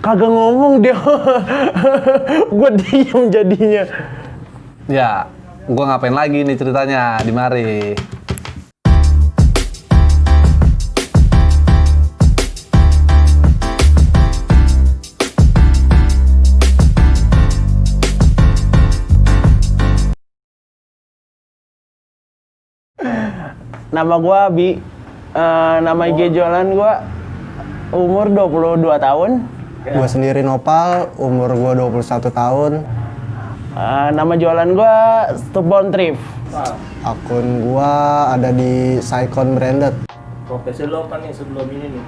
kagak ngomong dia. Gue diem jadinya. Ya, gue ngapain lagi nih ceritanya di mari. Nama gue Abi. Nama IG jualan gue umur 22 tahun. Gue sendiri Nopal, umur gue 21 tahun. Nama jualan gue Stubborn Thrift. Akun gue ada di Saikon Branded. Profesi lo apa nih sebelum ini nih?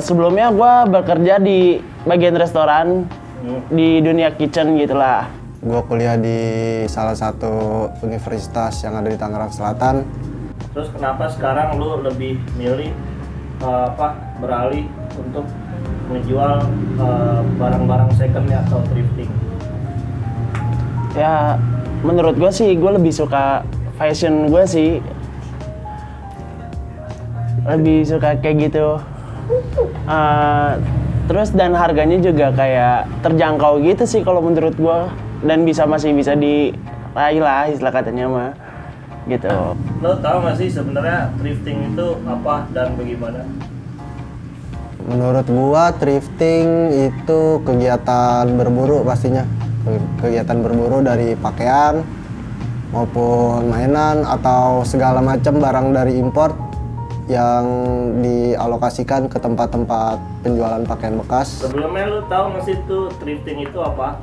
Sebelumnya gue bekerja di bagian restoran, di dunia kitchen gitulah. Gue kuliah di salah satu universitas yang ada di Tangerang Selatan. Terus kenapa sekarang lo lebih milih beralih untuk menjual barang-barang second atau thrifting? Ya, menurut gue sih gue lebih suka fashion gue sih. Lebih suka kayak gitu. Terus dan harganya juga kayak terjangkau gitu sih kalau menurut gue. Dan masih bisa diraih lah istilah katanya mah. Gitu. Lo tahu nggak sih sebenarnya thrifting itu apa dan bagaimana? Menurut gua thrifting itu kegiatan berburu pastinya. Kegiatan berburu dari pakaian maupun mainan atau segala macam barang dari import yang dialokasikan ke tempat-tempat penjualan pakaian bekas. Sebelumnya lo tahu nggak sih itu thrifting itu apa?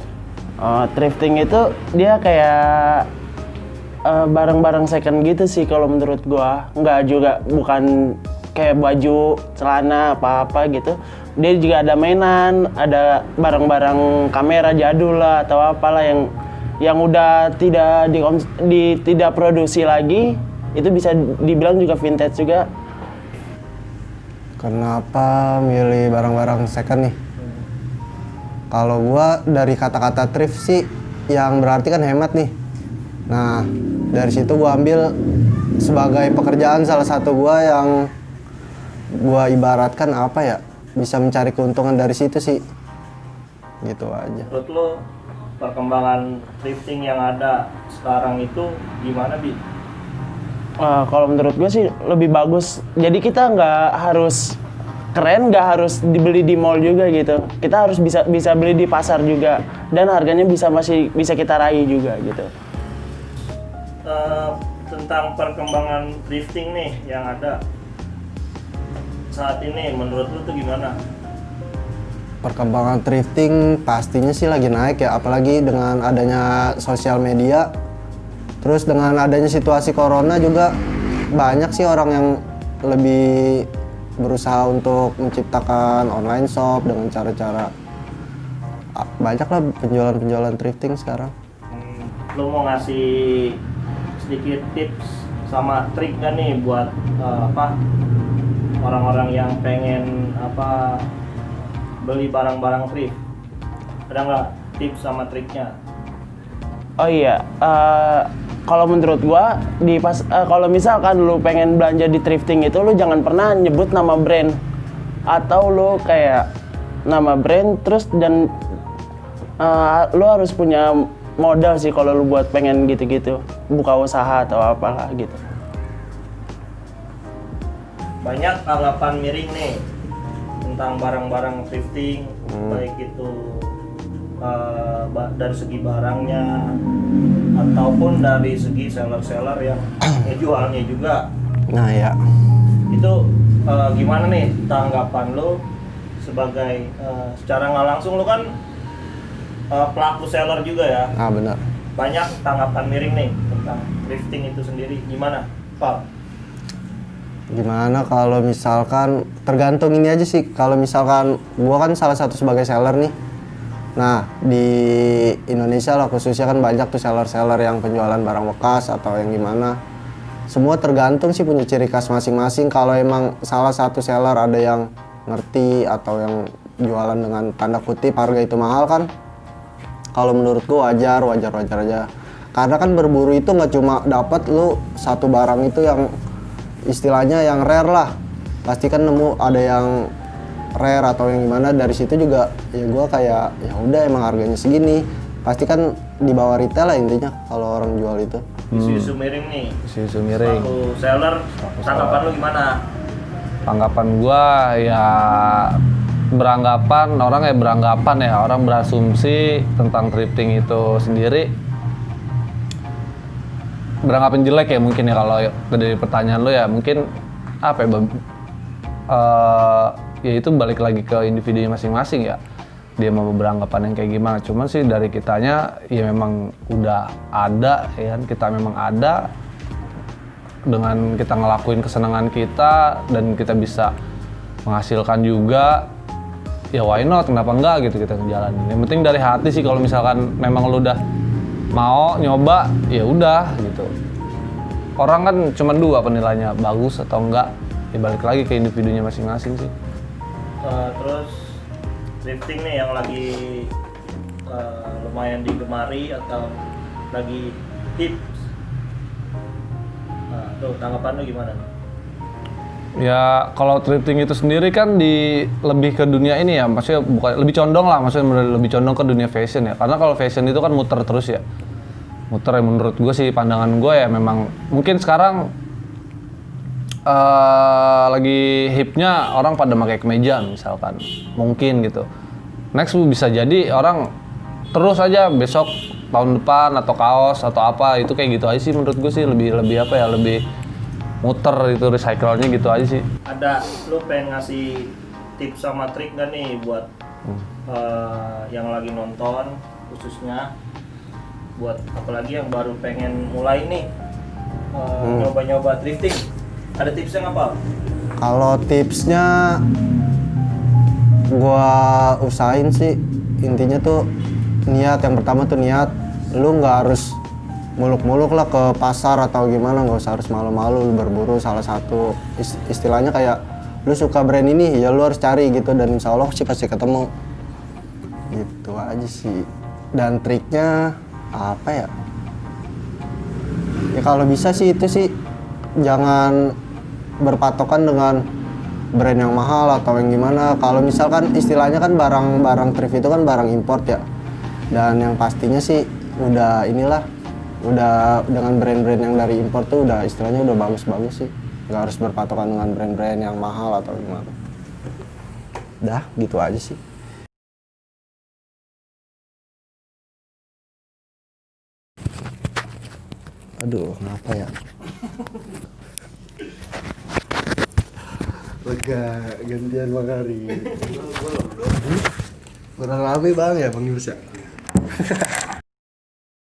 Thrifting itu dia kayak barang-barang second gitu sih kalau menurut gua. Nggak juga, bukan kayak baju, celana, apa-apa gitu. Dia juga ada mainan, ada barang-barang kamera jadul lah atau apalah yang udah tidak produksi lagi. Itu bisa dibilang juga vintage juga. Kenapa milih barang-barang second nih? Kalau gua dari kata-kata thrift sih yang berarti kan hemat nih. Nah, dari situ gua ambil sebagai pekerjaan salah satu gua yang gua ibaratkan apa ya? Bisa mencari keuntungan dari situ sih. Gitu aja. Menurut lo perkembangan thrifting yang ada sekarang itu gimana, Bi? Kalau menurut gue sih lebih bagus. Jadi kita nggak harus keren, nggak harus dibeli di mall juga gitu. Kita harus bisa beli di pasar juga dan harganya masih bisa kita raih juga gitu. Tentang perkembangan thrifting nih yang ada saat ini, menurut lu tuh gimana? Perkembangan thrifting pastinya sih lagi naik ya, apalagi dengan adanya sosial media. Terus dengan adanya situasi corona juga banyak sih orang yang lebih berusaha untuk menciptakan online shop dengan cara-cara banyak lah penjualan thrifting sekarang. Lu mau ngasih sedikit tips sama trik kan nih buat orang-orang yang pengen beli barang-barang thrift? Ada nggak tips sama triknya? Oh iya, kalau menurut gua kalau misalkan lu pengen belanja di thrifting itu lu jangan pernah nyebut nama brand atau lu kayak nama brand terus dan lu harus punya modal sih kalau lu buat pengen gitu-gitu buka usaha atau apalah gitu. Banyak anggapan miring nih tentang barang-barang thrifting, baik itu dari segi barangnya ataupun dari segi seller-seller yang jualnya juga. Nah ya, itu gimana nih tanggapan lo sebagai secara nggak langsung lo kan pelaku seller juga ya? nah benar. Banyak tanggapan miring nih tentang thrifting itu sendiri, gimana, Pak? Gimana kalau misalkan tergantung ini aja sih. Kalau misalkan gua kan salah satu sebagai seller nih. Nah, di Indonesia lah khususnya kan banyak tuh seller-seller yang penjualan barang bekas atau yang gimana. Semua tergantung sih punya ciri khas masing-masing. Kalau emang salah satu seller ada yang ngerti atau yang jualan dengan tanda kutip harga itu mahal kan, kalau menurut gua wajar aja. Karena kan berburu itu nggak cuma dapat lu satu barang itu yang istilahnya yang rare lah. Pasti kan nemu ada yang rare atau yang gimana, dari situ juga ya gue kayak ya udah emang harganya segini, pasti kan di bawah retail lah intinya kalau orang jual itu. Isu-isu miring nih. Isu-isu miring. Aku seller, tanggapan lu gimana? Tanggapan gua ya beranggapan ya orang berasumsi tentang thrifting itu sendiri beranggapan jelek ya mungkin ya. Kalau dari pertanyaan lu ya mungkin apa ya ya itu balik lagi ke individunya masing-masing ya, dia mau beranggapan yang kayak gimana. Cuman sih dari kitanya ya memang udah ada ya kan, kita memang ada dengan kita ngelakuin kesenangan kita dan kita bisa menghasilkan juga, ya why not, kenapa enggak gitu kita ngejalanin. Yang penting dari hati sih, kalau misalkan memang lu udah mau nyoba ya udah gitu. Orang kan cuma dua penilaiannya, bagus atau enggak, ya balik lagi ke individunya masing-masing sih. Terus thrifting nih yang lagi lumayan digemari atau lagi hip, tuh tanggapan lu gimana? Ya kalau thrifting itu sendiri kan lebih ke dunia ini ya, maksudnya bukan lebih condong lah, maksudnya lebih condong ke dunia fashion ya. Karena kalau fashion itu kan muter terus ya, muter ya. Menurut gue sih, pandangan gue ya memang mungkin sekarang lagi hipnya orang pada pakai kemeja misalkan, mungkin gitu. Next bisa jadi orang terus aja besok tahun depan atau kaos atau apa, itu kayak gitu aja sih menurut gue sih. Lebih apa ya, lebih muter itu, recycle-nya gitu aja sih. Ada, lu pengen ngasih tips sama trik gak nih buat yang lagi nonton, khususnya buat apalagi yang baru pengen mulai nih nyoba-nyoba thrifting, ada tipsnya nggak Pak? Kalau tipsnya gua usahain sih intinya tuh niat. Yang pertama tuh niat, lu nggak harus muluk-muluk lah ke pasar atau gimana, nggak usah harus malu-malu lu berburu salah satu. Istilahnya kayak lu suka brand ini ya lu harus cari gitu, dan insya Allah sih pasti ketemu gitu aja sih. Dan triknya apa ya, ya kalau bisa sih itu sih jangan berpatokan dengan brand yang mahal atau yang gimana. Kalau misalkan istilahnya kan barang-barang thrift itu kan barang import ya, dan yang pastinya sih udah inilah, udah dengan brand-brand yang dari impor tuh udah istilahnya udah bagus-bagus sih, nggak harus berpatokan dengan brand-brand yang mahal atau gimana. Dah gitu aja sih. Aduh, kenapa ya? Lega, gantian Bang Hari. Kurang rame bang ya Bang Yus ya?